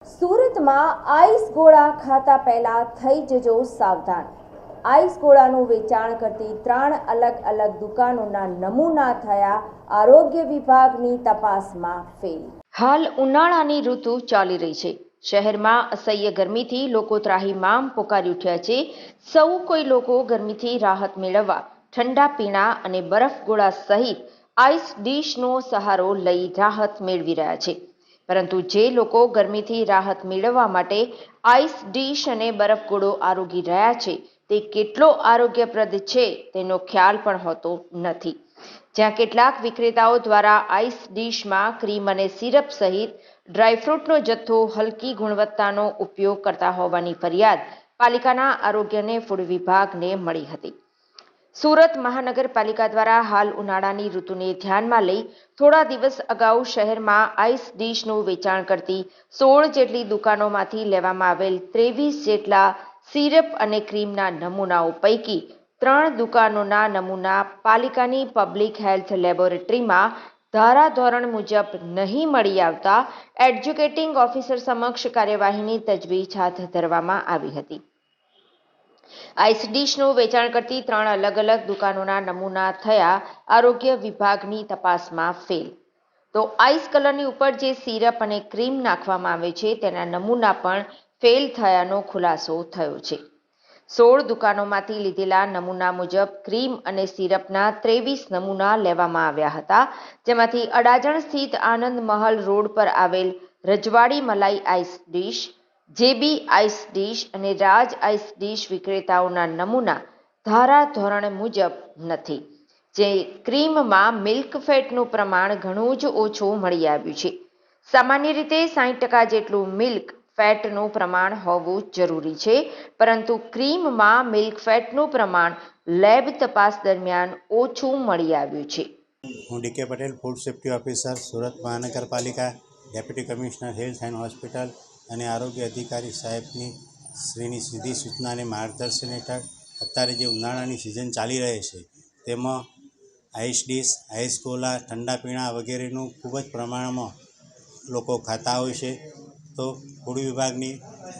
સુરતમાં આઈસ ગોળા ખાતા પહેલા થઈ જજો સાવધાન। આઈસ ગોળાનું વેચાણ કરતી 3 અલગ દુકાનોના નમૂના થયા આરોગ્ય વિભાગની તપાસમાં ફેલ। હાલ ઉનાળાની ઋતુ ચાલી રહી છે। શહેરમાં અસહ્ય ગરમીથી લોકો ત્રાહિમામ પોકારી ઉઠ્યા છે। સૌ કોઈ લોકો ગરમીથી રાહત મેળવવા ઠંડા પીણા અને બરફ ગોળા સહિત આઈસ ડીશનો સહારો લઈ રાહત મેળવી રહ્યા છે। પરંતુ જે લોકો ગરમીથી રાહત મેળવવા માટે આઈસ ડીશ અને બરફ ગોળો આરોગી રહ્યા છે તે કેટલો આરોગ્યપ્રદ છે તેનો ખ્યાલ પણ હોતો નથી। જ્યાં કેટલાક વિક્રેતાઓ દ્વારા આઈસ ડીશમાં ક્રીમ અને સિરપ સહિત ડ્રાયફ્રૂટનો જથ્થો હલકી ગુણવત્તાનો ઉપયોગ કરતા હોવાની ફરિયાદ પાલિકાના આરોગ્ય અને ફૂડ વિભાગને મળી હતી। સુરત મહાનગરપાલિકા દ્વારા હાલ ઉનાળાની ઋતુને ધ્યાનમાં લઈ થોડા દિવસ અગાઉ શહેરમાં આઈસ ડીશનું વેચાણ કરતી 16 જેટલી દુકાનોમાંથી લેવામાં આવેલ 23 જેટલા સિરપ અને ક્રીમના નમૂનાઓ પૈકી 3 દુકાનોના નમૂના પાલિકાની પબ્લિક હેલ્થ લેબોરેટરીમાં ધારાધોરણ મુજબ નહીં મળી આવતા એડ્યુકેટિંગ ઓફિસર સમક્ષ કાર્યવાહીની તજવીજ હાથ ધરવામાં આવી હતી। આઈસ ડીશનું વેચાણ કરતી 3 અલગ દુકાનોના નમૂના થયા આરોગ્ય વિભાગની તપાસમાં ફેલ। તો આઈસ કલરની ઉપર જે સિરપ અને ક્રીમ નાખવામાં આવે છે તેના નમૂના પણ ફેલ થયાનો ખુલાસો થયો છે। 16 દુકાનોમાંથી લીધેલા નમૂના મુજબ ક્રીમ અને સિરપના 23 નમૂના લેવામાં આવ્યા હતા, જેમાંથી અડાજણ સ્થિત આનંદ મહલ રોડ પર આવેલ રજવાડી મલાઈ આઈસ ડીશ, જેબી આઈસ ડીશ અને રાજ આઈસ ડીશ વિક્રેતાઓના નમૂના ધારાધોરણ મુજબ નથી। જે ક્રીમમાં મિલ્ક ફેટનું પ્રમાણ ઘણું જ ઓછું મળી આવ્યું છે। સામાન્ય રીતે 60% જેટલું મિલ્ક ફેટનું પ્રમાણ હોવું જરૂરી છે, પરંતુ ક્રીમમાં મિલ્ક ફેટનું પ્રમાણ લેબ તપાસ દરમિયાન ઓછું મળી આવ્યું છે। હું DK Patel, food safety officer, Surat મહાનગરપાલિકા, deputy commissioner health and hospital અને આરોગ્ય અધિકારી સાહેબની શ્રીની સીધી સૂચના અને માર્ગદર્શન હેઠળ અત્યારે જે ઉનાળાની સિઝન ચાલી રહી છે તેમાં આઈસ ડીશ, આઈસ ગોલા, ઠંડા પીણા વગેરેનું ખૂબ જ પ્રમાણમાં લોકો ખાતા હોય છે। તો ફૂડ વિભાગની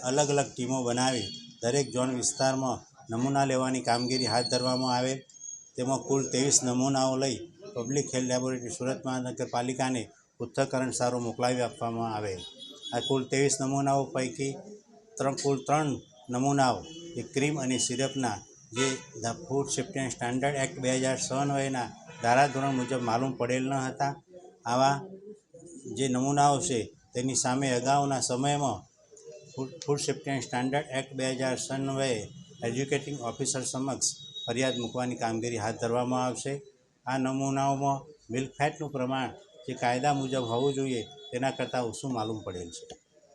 અલગ ટીમો બનાવી દરેક ઝોન વિસ્તારમાં નમૂના લેવાની કામગીરી હાથ ધરવામાં આવેલ। તેમાં કુલ 23 નમૂનાઓ લઈ પબ્લિક હેલ્થ લેબોરેટરી સુરત મહાનગરપાલિકાને પૃથ્થકરણ સારો મોકલાવી આપવામાં આવેલ। આ કુલ 23 નમૂનાઓ પૈકી કુલ 3 નમૂનાઓ એ ક્રીમ અને સિરપના જે the food safety and standard act 2006 અન્વયના ધારાધોરણ મુજબ માલુમ પડેલ ન હતા। આવા જે નમૂનાઓ છે તેની સામે અગાઉના સમયમાં food safety and standard act 2006 અન્વયે એજ્યુકેટિંગ ઓફિસર સમક્ષ ફરિયાદ મૂકવાની કામગીરી હાથ ધરવામાં આવશે। આ નમૂનાઓમાં મિલ્ક ફેટનું પ્રમાણ જે કાયદા મુજબ હોવું જોઈએ તેના કરતાં ઓછું માલુમ પડેલ છે।